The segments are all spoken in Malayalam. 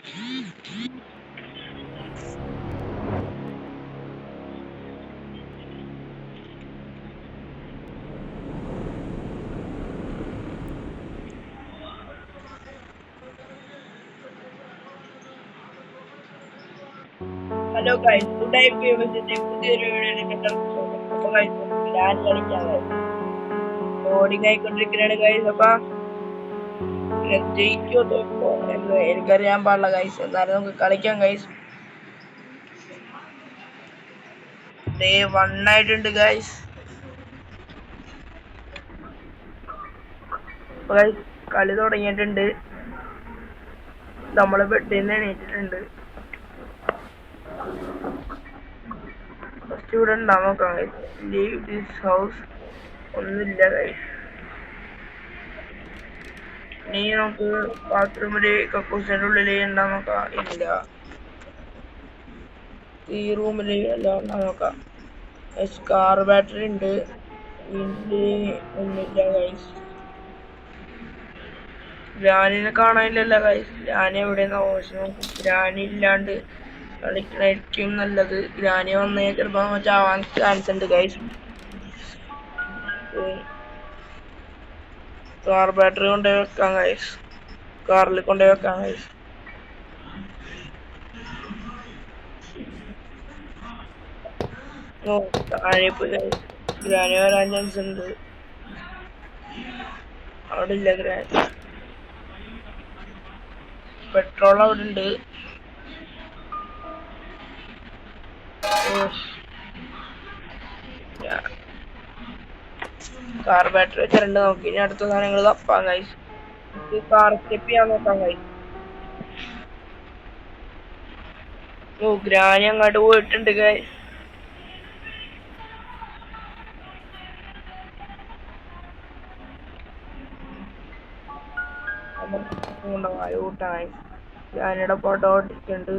ഹലോ ഗൈസ്, ഗുഡ് നൈറ്റ് വ്യൂവേഴ്സിന്റെ പുതിയൊരു വീഡിയോയിലേക്ക് അപ്പോൾ ഗൈസ് ഞാൻ കളിക്കാൻ ലോഡിങ് ആയിക്കൊണ്ടിരിക്കുകയാണ് ഗൈസ്. അപ്പൊ ജയിക്കോ തോക്കോ എന്ന് എനിക്കറിയാൻ പാടില്ല ഗൈസ്. എന്നാലും നമുക്ക് കളിക്കാം ഗൈസ്. ഡേ 1 ആയിട്ടുണ്ട് ഗൈസ്. അപ്പൊ ഗൈസ് കളി തുടങ്ങിയിട്ടുണ്ട്. നമ്മള് ബെഡിൽ നിന്ന് എണീറ്റിട്ടുണ്ട്. ഫസ്റ്റ് ഇവിടെ ഉണ്ടാവും നോക്കാം ഗൈസ്. ലീവ് ദിസ് ഹൗസ് ഒന്നുമില്ല ഗൈസ്. ഇനി നമുക്ക് ബാത്റൂമില് കക്കൂസിന്റെ ഉള്ളില് ഉണ്ടാ നോക്കാം. ഇല്ല. ഈ റൂമില് എല്ലാം ഉണ്ടാ നോക്കാം. കാർ ബാറ്ററി ഉണ്ട്. വീട്ടില് ഒന്നുമില്ല ഗൈസ്. ഗ്രാനിനെ കാണാനില്ലല്ലോ ഗൈസ്. ഗ്രാനി എവിടെയെന്ന് ആവശ്യം. ഗ്രാനി ഇല്ലാണ്ട് കളിക്കണായിരിക്കും നല്ലത്. ഗ്രാനി വന്നേ ചിലപ്പോ ചാവാൻ ചാൻസ് ഉണ്ട് ഗൈസ്. കാർ ബാറ്ററി കൊണ്ടുപോയി വെക്കാം ഗൈസ്. കാറിൽ കൊണ്ടുപോയി വെക്കാം ഗൈസ്. ഓ താഴെപ്പോ ഗൈസ് ഗ്രാനി വരാൻ ചാൻസ് ഉണ്ട്. അവിടെ ഇല്ല ഗ്രാനി. പെട്രോൾ അവിടെ ഉണ്ട്. കാർ ബാറ്ററി വെച്ചിട്ടുണ്ട്. നമുക്ക് ഇനി അടുത്ത സാധനങ്ങൾ തപ്പാം ഗൈസ്. കാർ സ്റ്റെപ്പ് ചെയ്യാൻ നോക്കാം ഗൈസ്. ഓ ഗ്രാനി അങ്ങോട്ട് പോയിട്ടുണ്ട് ഗൈസ്. ഗ്രാനിയുടെ ഫോട്ടോ ഓട്ടിട്ടുണ്ട്.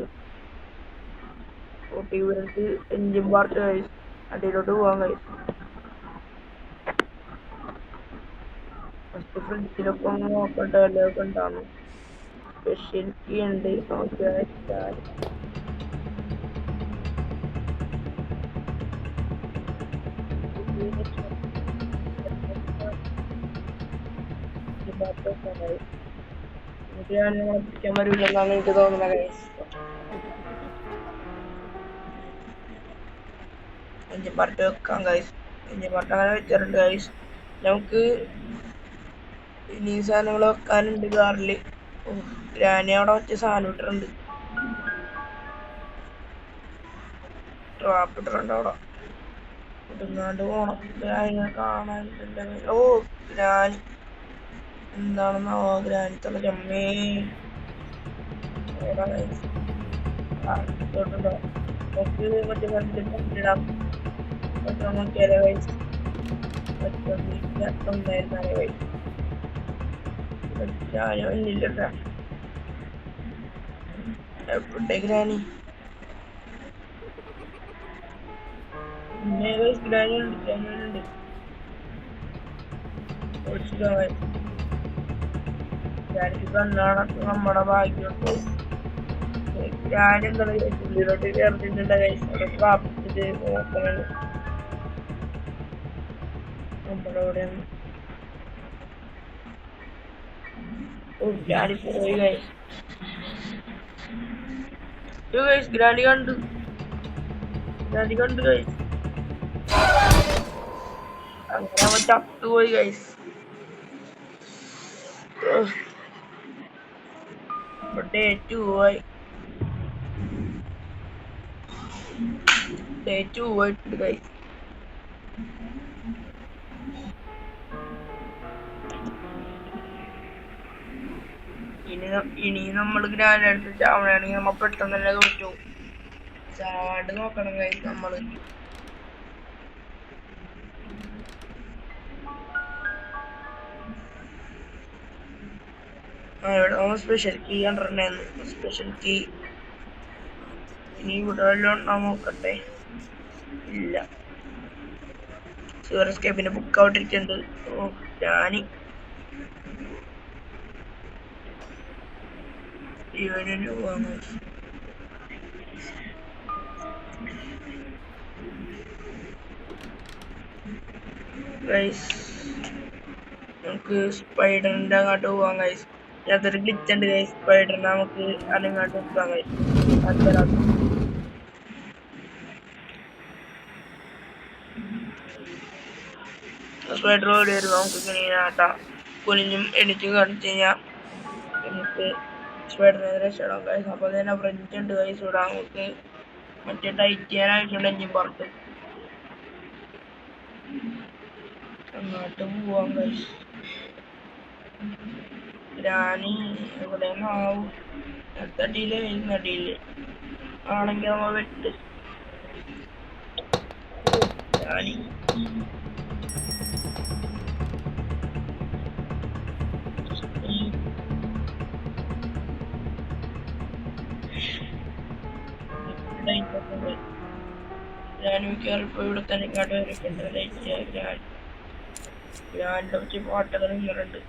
ഓട്ടി വീണിട്ട് എഞ്ചിൻ പാർട്ട് ഗൈസ്. അടിയിലോട്ട് പോവാൻ ഗൈസ്. ഫസ്റ്റ് ഫ്രിഡ്ജിലൊക്കെ ഒന്ന് നോക്കട്ടെ വല്ലതൊക്കെ ഉണ്ടാകുന്നു. സ്പെഷ്യൽ കീ ഉണ്ട്. നോക്കിയാൽ പിടിക്കാൻ വരില്ലെന്നാണ് എനിക്ക് തോന്നുന്നത് ഗൈസ്. എഞ്ചിൻ പാർട്ട് വെക്കാം ഗൈസ്. എഞ്ചിൻ പാർട്ട് അങ്ങനെ വെച്ചിട്ടുണ്ട് ഗൈസ്. നമുക്ക് ഇനി സാധനങ്ങൾ വെക്കാനുണ്ട് കാറില്. ഗ്രാനി അവിടെ വെച്ച സാധനം ഇട്ടിട്ടുണ്ട്. ട്രാപ്പ് ഇട്ടിട്ടുണ്ട് അവിടെ. ഇടുന്നാണ്ട് പോണം. ഗ്രാനിനെ കാണാനില്ല. ഓ ഗ്രാനി എന്താണെന്നാവോ. ഗ്രാനി തല ചമ്മേ നമുക്ക് മറ്റേ കണ്ടിടാം. നോക്കിയാലേ വയസ്സ് ഒന്നായിരുന്നാലേ വയസ്സ് ഞാനില്ല. എവിടെ ഗ്രാനി? പിന്നെ ഗ്രാനി ഉണ്ട്. ഗ്രാനിയുണ്ട്. ഗ്രാനിക്ക് കണ്ണാണൊക്കെ നമ്മുടെ ഭാഗ്യമുണ്ട്. ഗ്രാനി എന്താ ഉള്ളിലോട്ട് ചേർത്തിട്ടുണ്ട് കഴിച്ച് പ്രാപിച്ചിട്ട് നോക്കണത് നമ്മുടെ ഇവിടെ. ഗ്രാനി പോയി കഴിച്ച്. ഗ്രാനി കണ്ടു. ഗ്രാനി കണ്ടു കഴിച്ച്. അങ്ങനെ അവൻ ചത്തുപോയി കഴിച്ച്. ഡേ 2 ആയി. ഡേ 2 ആയിട്ടുണ്ട് കഴിച്ച്. ഇനി നമ്മൾ ഗ്രാനി എടുത്ത് ചാവണമെങ്കിൽ നമ്മൾ പെട്ടെന്ന് തന്നെ തോറ്റു. ചാവാണ്ട് നോക്കണം കഴിച്ച് നമ്മള്. ഇവിടെ സ്പെഷ്യൽ കീ കണ്ടിട്ടുണ്ടായിരുന്നു. സ്പെഷ്യൽ കീ ഇനി ഇവിടെ വല്ലതും ഉണ്ടാ നോക്കട്ടെ. ഇല്ല. സൂർ എസ്കേപ്പിന്റെ ബുക്ക് ഔട്ടിരിക്കുന്നുണ്ട്. ഗ്രാനി ഇവന് പോവാന്ന് ഗൈസ്. നമുക്ക് സ്പൈഡറിന്റെ അങ്ങോട്ട് പോവാം ഗൈസ്. അതൊരു ഗ്ലിച്ച് ഉണ്ട് ഗൈസ്. സ്പൈഡറിനെ നമുക്ക് അങ്ങോട്ട് പോകാം ഗൈസ്. സ്പൈഡർ ഓടി വരും. നമുക്ക് ഇങ്ങനെ ആട്ടാം. കുനിഞ്ഞും എണിച്ചും കാണിച്ചു കഴിഞ്ഞാൽ നമുക്ക് സ്പൈഡറിനെ രക്ഷപ്പെടാം ഗൈസ്. അപ്പൊ തന്നെ ഫ്രഞ്ച് ഉണ്ട് ഗൈസ്. ഇവിടെ നമുക്ക് മറ്റേ ടൈറ്റ് ചെയ്യാനായിട്ടുണ്ട് എഞ്ചിൻ പുറത്ത്. അങ്ങോട്ട് പോവാം ഗൈസ്. ഗ്രാനി എവിടെ നിന്നാവും? അടിയില് അടിയില് ആണെങ്കിൽ നമ്മ വെട്ട് ഗ്രാനി. ഞാനിപ്പോ ഇവിടെ തന്നെ ഇങ്ങോട്ട് വരക്കുണ്ട്. ഗ്രാൻഡിന്റെ പറ്റി പാട്ടുകൾ ഇങ്ങനുണ്ട്.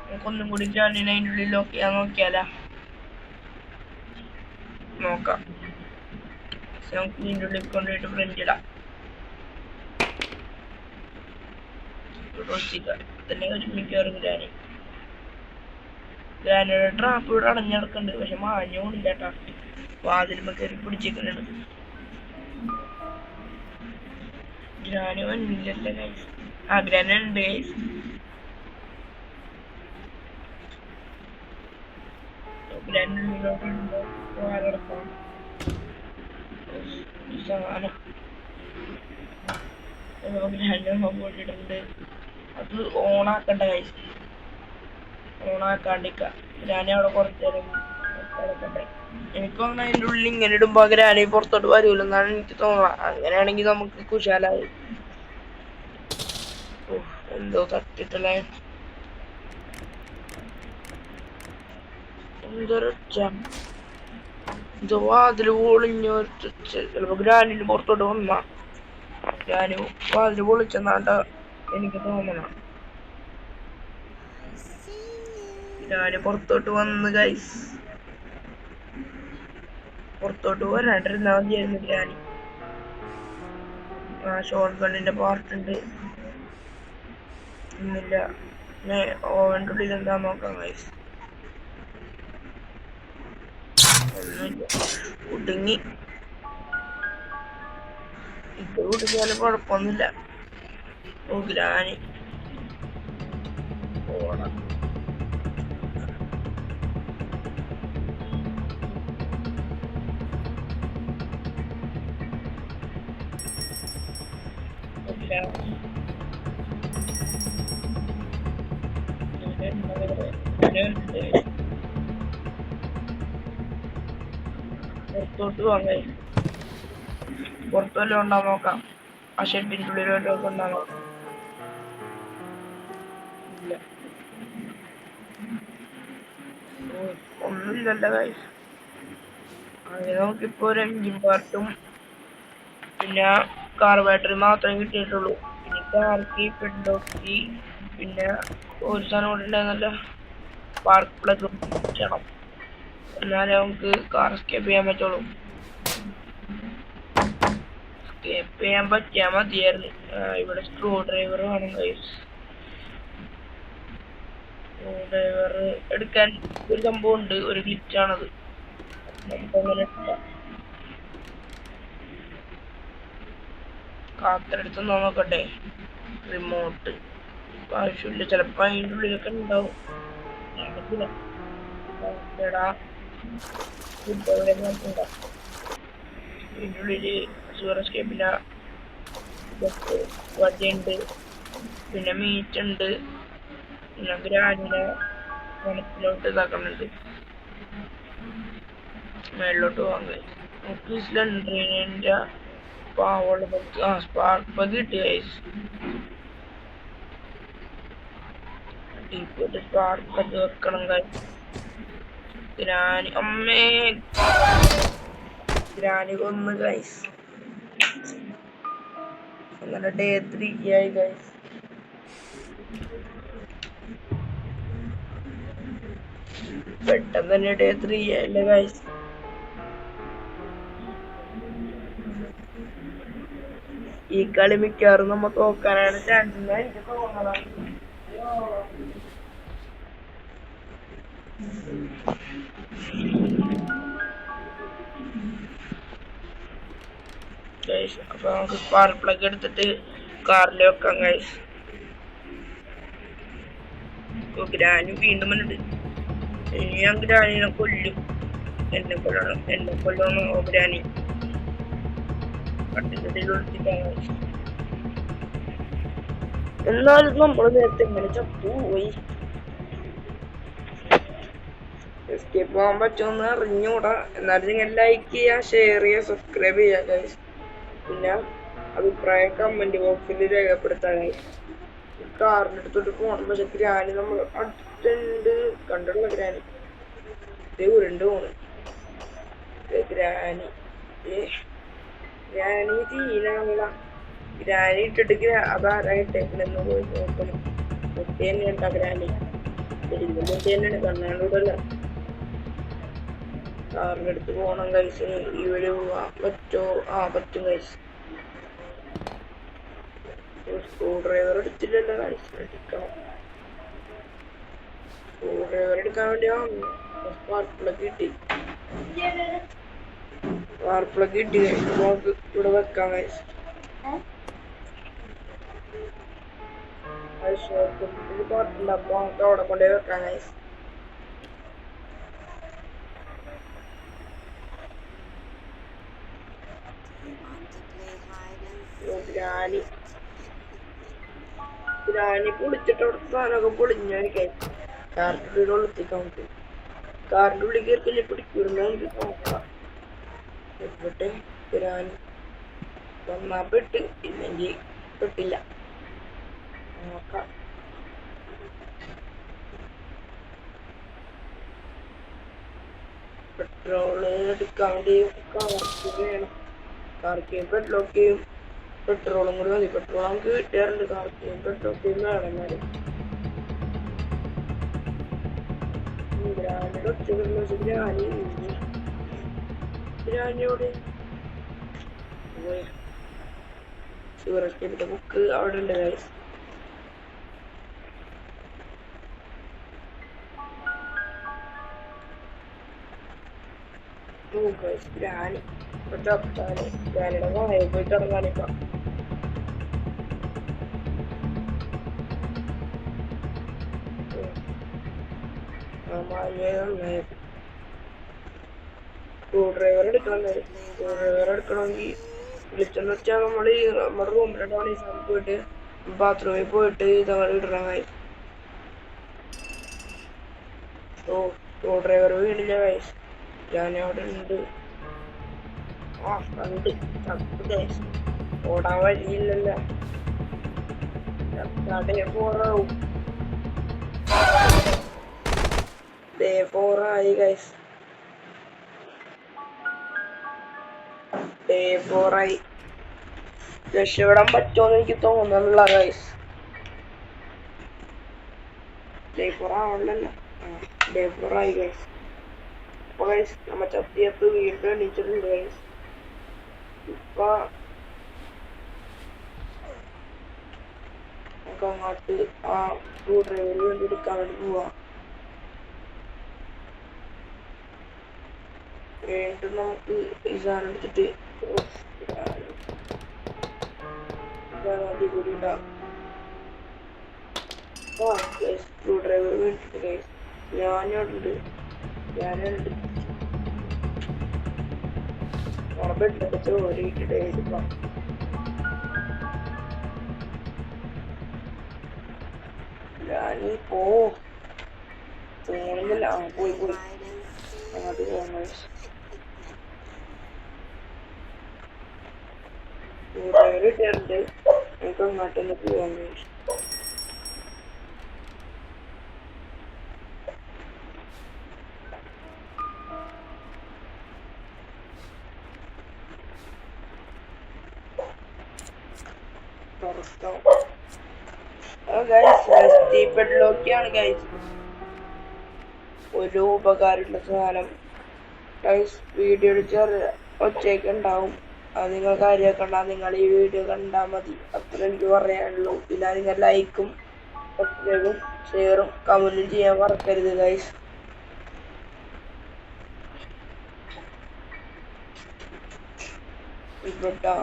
നമുക്കൊന്നും കൂടി ഗ്രാൻഡിനെ അതിൻ്റെ ഉള്ളിൽ ലോക്ക് ചെയ്യാൻ നോക്കിയാലാ? നോക്കാം. നമുക്ക് ഇതിൻ്റെ ഉള്ളിൽ കൊണ്ടുപോയിട്ട് ഫ്രണ്ട് ഇടാം. തന്നെ ഒരുമിക്കാറ് ഗ്രാനി. ഗ്രാനിയുടെ ട്രാപ്പ് ഇവിടെ അടഞ്ഞടക്കുന്നുണ്ട്. പക്ഷെ മാഞ്ഞോണില്ല കേട്ടാ. വാതിലുമ്പോ കയറി പിടിച്ചേക്കുന്നുണ്ട്. ഗ്രാനി വന്നില്ലല്ലേ ഗൈസ്. ആ ഗ്രാനി ഉണ്ട് ഗൈസ്. സാധനം പോയിട്ടുണ്ട്. അത് ഓണാക്കണ്ട ഗൈസ്. ഓണാക്കാണ്ടിക്ക. ഗ്രാനി അവിടെ കുറച്ച് നേരം കിടക്കട്ടെ. എനിക്ക് തോന്നുന്നു അതിൻ്റെ ഉള്ളിൽ ഇങ്ങനെ ഇടുമ്പോ ഗ്രാനി പുറത്തോട്ട് വരൂലെന്നാണ് എനിക്ക് തോന്നുന്നത്. അങ്ങനെയാണെങ്കിൽ നമുക്ക് കുശാലായി. എന്തോ തട്ടിട്ടല്ലേ. എന്തൊരൊച്ച. എന്തോ വാതില് പൊളിഞ്ഞൊരൊച്ച. ചിലപ്പോ ഗ്രാനിന് പുറത്തോട്ട് വന്നാ. ഗ്രാനി വാതില് പൊളിച്ചെന്നാണ്ട എനിക്ക് തോന്നണം. ഗ്രാനി പുറത്തോട്ട് വന്ന് ഗൈസ്. പുറത്തോട്ട് വരാണ്ടിരുന്നാ മതിയായിരുന്നു ഗ്രാനി. ആ ഷോർട്ട് ഗണ്ണിന്റെ പാർട്ടുണ്ട്. ഒന്നുമില്ല. ഓവൻ്റെ ഉള്ളിൽ എന്താ നോക്കാം ഗൈസ്. ഒന്നുമില്ല. കുടുങ്ങി. ഇപ്പൊ കുടുങ്ങിയാലും കുഴപ്പമൊന്നുമില്ല. ഓ ഗ്രാനി പോണം. പുറത്തോട്ട് വാങ്ങ. പുറത്തു വല്ലതും ഉണ്ടാ നോക്കാം. ആ ഷെഡിൻ്റെ ഉള്ളിൽ വല്ലതും ഉണ്ടാ നോക്കാം. ഇല്ല, ഒന്നുമില്ലല്ലോ ഗൈസ്. അങ്ങനെ നമുക്കിപ്പോ ഒരു എഞ്ചിൻ പാർട്ടും പിന്നെ കാർ ബാറ്ററി മാത്രമേ കിട്ടിയിട്ടുള്ളൂ. പിന്നെ കാർ കീ, പെഡ്ലോക്ക് കീ, പിന്നെ ഒരു സാധനം കൂടെ ഉണ്ടായിരുന്നല്ലോ, സ്പാർക്ക് പ്ലഗ് ചെയ്യണം. എന്നാലേ നമുക്ക് കാർ എസ്കേപ്പ് ചെയ്യാൻ പറ്റുള്ളൂ. എസ്കേപ്പ് ചെയ്യാൻ പറ്റിയാൽ മതിയായിരുന്നു. ഇവിടെ സ്ക്രൂ ഡ്രൈവർ വേണം ഗൈസ്. സ്ക്രൂ ഡ്രൈവർ എടുക്കാൻ ഒരു സംഭവം ഉണ്ട്. ഒരു ഗ്ലിച്ചാണത്. നമുക്കങ്ങനെ എടുക്കാം. കാത്തെടുത്ത് നോക്കട്ടെ. റിമോട്ട് ആവശ്യമില്ല. ചിലപ്പോ അതിൻ്റെ ഉള്ളിലൊക്കെ ഉണ്ടാവും. ഇതിൻ്റെ ഉള്ളില് സൂപ്പർ എസ്കേപ്പിന്റെ വടിയുണ്ട്, പിന്നെ മീറ്റ് ഉണ്ട്, പിന്നെ ഗ്രാനിനെ കണക്കിലോട്ട് ഇതാക്കുന്നുണ്ട്. മേളിലോട്ട് വാങ്ങി നമുക്ക് സിലിണ്ടറിന്റെ പാവള സ്പാർക്ക് പ്ലഗ് കിട്ടി ഗൈസ്. സ്പാർക്ക് പ്ലഗ് വെക്കണം ഗൈസ്. ഗ്രാനി അമ്മേ ഗ്രാനി കൊന്ന് ഗൈസ്. അങ്ങനെ ഡേ 3 ആയി ഗൈസ്. പെട്ടെന്ന് തന്നെ ഡേ 3 അല്ലേ ഗൈസ്. ഈ കളി മിക്കവാറും നമ്മ തോക്കാനാണ് ചാൻസ് എനിക്ക് തോന്നണം. അപ്പൊ നമുക്ക് സ്പാർക്ക് പ്ലഗ് എടുത്തിട്ട് കാറിൽ വെക്കാം ഗൈസ്. ഗ്രാനി വീണ്ടും വന്നിട്ട് ഇനി ഞാൻ ഗ്രാനിനെ കൊല്ലും. എന്നെ കൊല്ലണം ഗ്രാനി പട്ടികയിൽ ഒളിച്ചിട്ടാണ്. എന്നാലും നമ്മള് നേരത്തെ എങ്ങനെ ചത്തുപോയി. എസ്കേപ്പ് പോകാൻ പറ്റുമെന്ന് അറിഞ്ഞൂടാ. എന്നാലും നിങ്ങൾ ലൈക്ക് ചെയ്യുക, ഷെയർ ചെയ്യുക, സബ്സ്ക്രൈബ് ചെയ്യുക ഗൈസ്. പിന്നെ അഭിപ്രായം കമന്റ് ബോക്സിൽ രേഖപ്പെടുത്താൻ. കാറിൻ്റെ അടുത്തോട്ട് പോകണം. പക്ഷെ ഗ്രാനി നമ്മൾ അടുത്തുണ്ട്. കണ്ടുള്ള ഗ്രാനി ഉരുണ്ട് പോണ്. ഗ്രാനി തീനാവില്ല. ഗ്രാനി ഇട്ടിട്ട് അതാരായിട്ടേക്കണെന്ന് പോയി നോക്കണം. മുട്ടി തന്നെ ഉണ്ടാ ഗ്രാനി. മുട്ടി തന്നെയാണ് കണ്ണാണ്ടൂടല്ല. കാറിൻ്റെ അടുത്ത് പോകണം കഴിച്ച് ഇവിടെ പോവാൻ പറ്റുമോ? പറ്റും കഴിച്ച്. സ്ക്രൂ ഡ്രൈവർ എടുത്തില്ലല്ലോ കഴിച്ച്. എടുക്കണം. സ്ക്രൂ ഡ്രൈവർ എടുക്കാൻ വേണ്ടി വന്നു. സ്പാർക്ക് പ്ലഗ് കിട്ടി. സ്പാർക്ക് പ്ലഗ് കിട്ടി നമുക്ക് ഇവിടെ വെക്കാം കഴിച്ച്. പാട്ടുണ്ട്. അപ്പൊ നമുക്ക് അവിടെ കൊണ്ടുപോയി വെക്കാം കഴിച്ച്. ഗ്രാനി പൊളിച്ചിട്ട് അവിടെ സാധനമൊക്കെ പൊളിഞ്ഞായിരിക്കും. കാറിൻ്റെ ഉള്ളിൽ ഒളിപ്പിക്കാൻ പറ്റും. കാറിൻ്റെ ഉള്ളിൽ കയറി പിടിക്കൂടുന്ന എനിക്ക് നോക്കാം. എപ്പോട്ടെ ഗ്രാനി വന്നാ പെട്ട്, ഇല്ലെങ്കിൽ പെട്ടില്ല. നോക്കാം. പെട്രോള് എടുക്കാൻ വേണ്ടി കാർക്ക് വേണം. കാർക്കേയും പെട്രോളൊക്കെയും പെട്രോളും കൂടി മതി. പെട്രോൾ നമുക്ക് കിട്ടാറുണ്ട്. കാർക്കേയും പെട്രോളൊക്കെയും വേണം. എന്നാലും ഗ്രാനിയുടെ ഒറ്റ ഗ്രാനിയോട് ഷുഗറൊക്കെ ബുക്ക് അവിടെ ഉണ്ട് ഗൈസ്. ഗ്രാനി ഗ്രാനിയുടെ വായ പോയി കിടങ്ങാനിപ്പ. സ്ക്രൂ ഡ്രൈവർ എടുക്കണമെങ്കിൽ വിളിച്ചെന്ന് വെച്ചാൽ നമ്മുടെ റൂമിലോട്ടാണ് ഈ സമയത്ത് പോയിട്ട് ബാത്റൂമിൽ പോയിട്ട് ഇതങ്ങനെ ഇടണമായി. സ്ക്രൂ ഡ്രൈവർ വീണില്ല ഗൈസ്. ഞാൻ അവിടെ ഉണ്ട്. കണ്ട് ചത്ത് ഓടാൻ വഴിയില്ലല്ലോ. ഡേ 4 ആയി ഗൈസ്. ഡേ 4 ആയി. രക്ഷപ്പെടാൻ പറ്റുമെന്ന് എനിക്ക് തോന്നുന്നില്ല ഗൈസ്. ഡേ 4 ആവണല്ലോ. ഡേ 4 ആയി ഗൈസ്. അപ്പൊ ഗൈസ് നമ്മ ചത്തിയത്ത് വീണ്ടും എണീച്ചിട്ടുണ്ട് ഗൈസ്. ഇപ്പൊ നമുക്ക് അങ്ങോട്ട് സ്ക്രൂ ഡ്രൈവർ വേണ്ടി എടുക്കാൻ വേണ്ടി പോവാം. വീണ്ടും നമുക്ക് ഈ സാധനം എടുത്തിട്ട് അടിപൊളി ഉണ്ടാവും. സ്ക്രൂ ഡ്രൈവർ വീണിട്ടുണ്ട് ഗൈസ്. ഞാനുണ്ട് ബെഡൊക്കെ ചോരിട്ടിട്ട് എടുക്കാം. ഞാനീ പോകുന്നില്ല. പോയി അങ്ങോട്ട് പോകണം. ഇട്ടുണ്ട്. നമുക്ക് അങ്ങോട്ടൊന്ന് പോകാൻ പെഡ്ലോക്കിയാണ് ഗൈസ് ഒരു ഉപകാരമുള്ള സാധനം. ഗൈസ് വീഡിയോയിൽ ചെറിയ ഒച്ചയൊക്കെ ഉണ്ടാവും, അത് നിങ്ങൾ കാര്യമാക്കണ്ട. നിങ്ങൾ ഈ വീഡിയോ കണ്ടാൽ മതി, അത്ര എനിക്ക് പറയാനുള്ളൂ. പിന്നെ നിങ്ങൾ ലൈക്കും സബ്സ്ക്രൈബും ഷെയറും കമന്റും ചെയ്യാൻ മറക്കരുത് ഗൈസ്. ഇവിടെ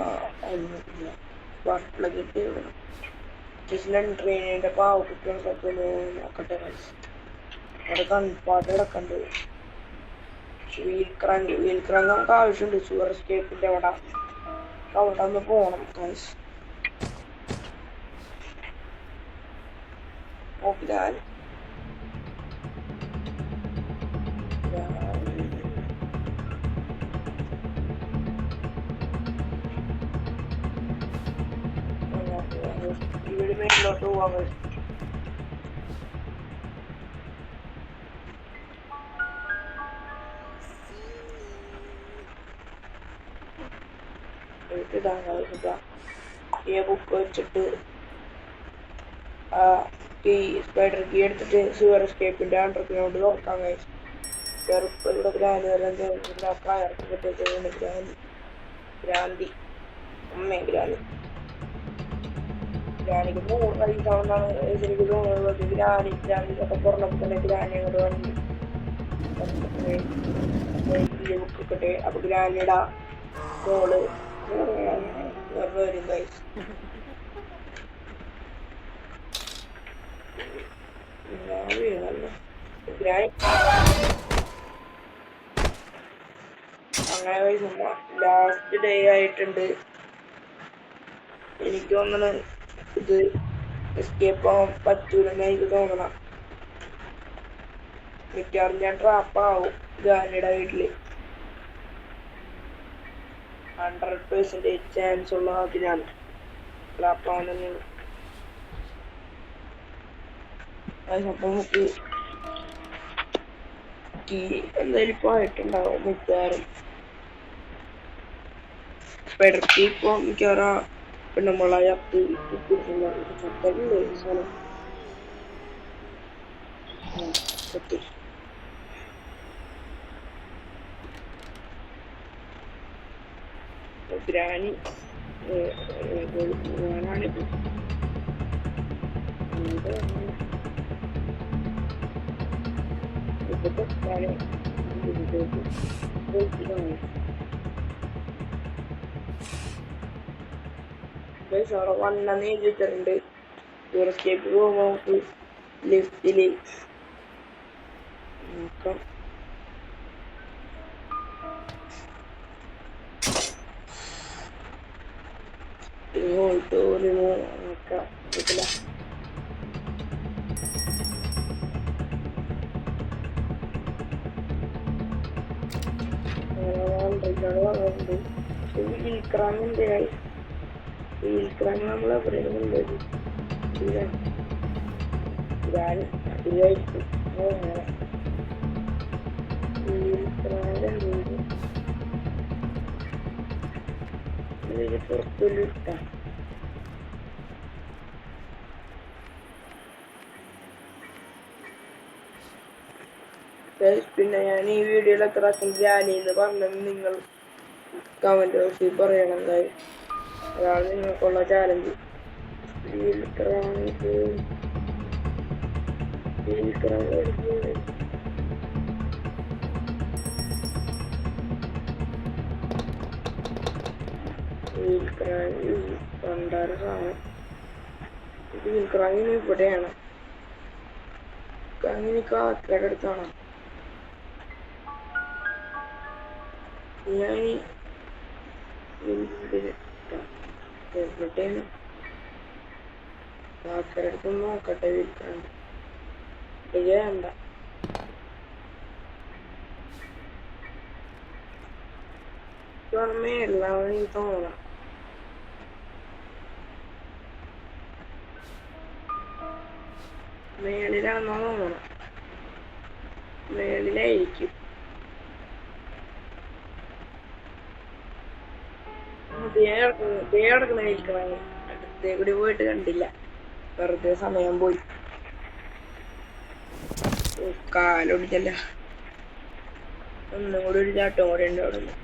ബട്ടിൽ കിട്ടി ട്രെയിനിന്റെ പാവ കുട്ടികൾക്കൊക്കെ നോക്കട്ടെ ഗൈസ്. അവിടെ കൺപാട്ട് കിടക്കണ്ട്. വീൽ ക്രാങ്ക് നമുക്ക് ആവശ്യമുണ്ട് സുവർ എസ്കേപ്പിന്റെ അവിടെ ഒന്ന് പോണം ഗൈസ്. ഞാൻ ഇവിടെ മേലോട്ട് പോവാൻ കഴിയും. ഈ ബുക്ക് വെച്ചിട്ട് സ്പൈഡർ കീ എടുത്തിട്ട് സുവർ എസ്കേപ്പിന്റെ അണ്ടർഗ്രൗണ്ട് നോക്കാൻ കഴിയും. ചെറുപ്പയുടെ ഭ്രാന്തി അമ്മേ ഗ്രാനിക്ക് 100 പൈസ എനിക്ക് തോന്നുന്നത്. ഗ്രാനിക്കൊക്കെ പുറമൊക്കെ തന്നെ ഗ്രാനി അങ്ങോട്ട് വണ്ടി ബുക്കൊക്കെ. അപ്പൊ ഗ്രാനിയുടെ മോള് വരും ഗൈസ്. അങ്ങനെ ലാസ്റ്റ് ഡേ ആയിട്ടുണ്ട്. എനിക്ക് തോന്നണ ഇത് എസ്കേപ്പ് ആവാൻ പറ്റൂലെന്ന് എനിക്ക് തോന്നണം. മിക്കവാറും ഞാൻ ട്രാപ്പാവും ഗാനിയുടെ വീട്ടില്. 100% ചാൻസ് ഉള്ള അതിനാണ് ട്രാപ്പാവാൻ തന്നെയാണ്. അപ്പൊ നമുക്ക് എന്തായാലും ഇപ്പൊ ആയിട്ടുണ്ടാവും മിക്കവാറും. പെടർത്തി ഇപ്പൊ മിക്കവാറും പെണ്ണുമ്പളായ ചത്തല്ലേ സാധനം. ഗ്രാനി ഞാനാണിപ്പോ അവിടെ വണ്ണെന്ന് എഴുതിയിട്ടുണ്ട്. ടൂറിസ്റ്റേക്ക് പോകുമ്പോൾ നമുക്ക് ലിഫ്റ്റില് നോക്കാം. നോക്കാം കിട്ടില്ല. വീൽക്രാമിന്റെ വീൽക്രാമ് നമ്മൾ എവിടെയും കൊണ്ടുവരും. പുറത്തുള്ളിട്ട പിന്നെ ഞാൻ ഈ വീഡിയോയിൽ എത്ര പ്രാവശ്യം ഗ്രാനിന്ന് പറഞ്ഞത് നിങ്ങൾ കമന്റ് ബോക്സിൽ പറയണം. അതാണ് നിങ്ങൾക്കുള്ള ചാലഞ്ച്. പണ്ടാറ് സാധനം വീൽക്രാങ്ങിന് ഇവിടെയാണ്. അങ്ങനെ കാക്കയുടെ അടുത്താണ് ഞാൻ എവിടെയാണ് കാക്കയുടെ അടുത്ത് നോക്കട്ടെ. വീൽക്രാണ്ട് വേണ്ട. മേളിലാണ് എനിക്ക് തോന്നണം. മേളിലാണെന്നാ തോന്നണം. മേളിലായിരിക്കും. കിടക്കുന്ന അടുത്തേ കൂടി പോയിട്ട് കണ്ടില്ല. വെറുതെ സമയം പോയി. കാലൊടിച്ചല്ല. ഒന്നും കൂടി ഒരു ചാട്ടം കൂടെ ഉണ്ട് അവിടെ നിന്ന്.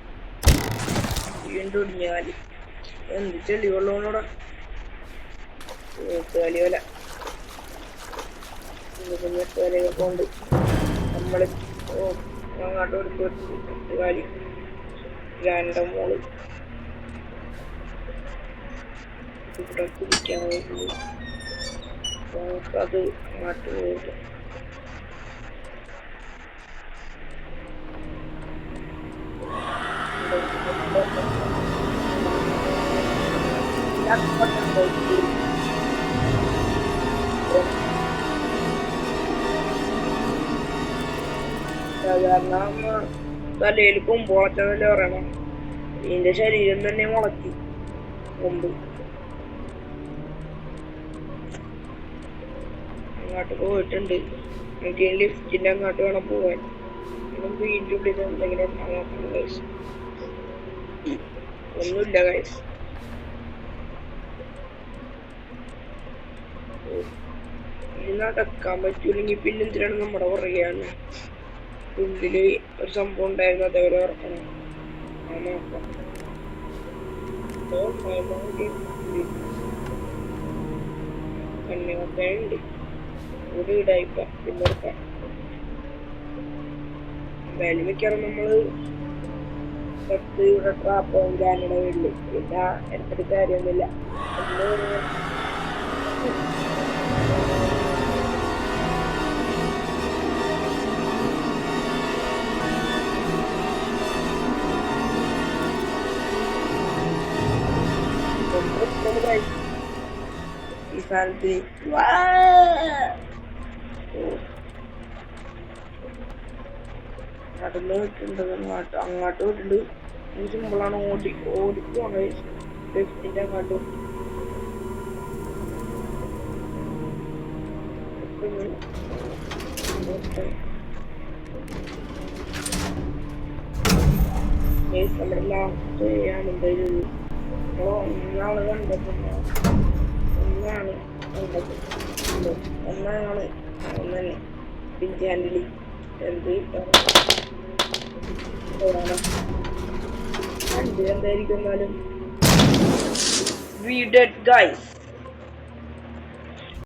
വീണ്ടും ഒടിഞ്ഞ കാല്. എന്ത് ചെളി വെള്ളമാണോടാ. കളിയോല കുഞ്ഞിവലയൊക്കെ കൊണ്ട് നമ്മള് അങ്ങോട്ട് കൊടുത്ത് കാലി രണ്ട മോള് ഇവിടെ കുടിക്കാൻ പോയിട്ടുള്ളൂ. അത് അങ്ങോട്ട് പോയിട്ട് സാധാരണ തലയിൽ കൊമ്പ് മുളച്ചതല്ലേ പറയണം. ഇതിന്റെ ശരീരം തന്നെ മുളക്കി കൊമ്പ്. അങ്ങോട്ട് പോയിട്ടുണ്ട്. എനിക്ക് ലിഫ്റ്റിന്റെ അങ്ങോട്ട് വേണം പോവാൻ. വീണ്ടും ഉള്ളിൽ എന്തെങ്കിലും നോക്കണം ഗൈസ്. ഒന്നുമില്ല ഗൈസ്. ഇനി നടക്കാൻ പറ്റൂലെങ്കിൽ പിന്നെ എന്തിനാണ് നമ്മുടെ പുറകെയാണ്. ഉള്ളില് ഒരു സംഭവം ഉണ്ടായിരുന്നു, അതേപോലെ ഓർക്കണം. നോക്കാം. കണ്ണിമത്തയുണ്ട്. ഒരു ഇടായിപ്പ പിന്നെടുക്കാം. എന്തായാലും മിക്കവാറും നമ്മള് ഇവിടെ ട്രാപ്പും കാനഡ വീട്ടില്. പിന്നെ എടുത്തിട്ട് കാര്യമൊന്നുമില്ല. ഈ സാധനത്തിന് നടന്ന് വിട്ടുണ്ട്. അങ്ങോട്ട് വിട്ടുണ്ട്. ഈ സിമ്പിളാണ്. ഓടിപ്പോണേ ലെഫ്റ്റിന്റെ അങ്ങോട്ട്. നമ്മുടെ ലാസ്റ്റ് ആണ് എന്തായാലും ഒന്നാള് കണ്ടത്. ഒന്നാണ് കണ്ടത്. ഒന്നാണ് ഒന്നെ പിഞ്ചാൻഡി എന്ത് എന്തായിരിക്കും. എന്നാലും we dead guys.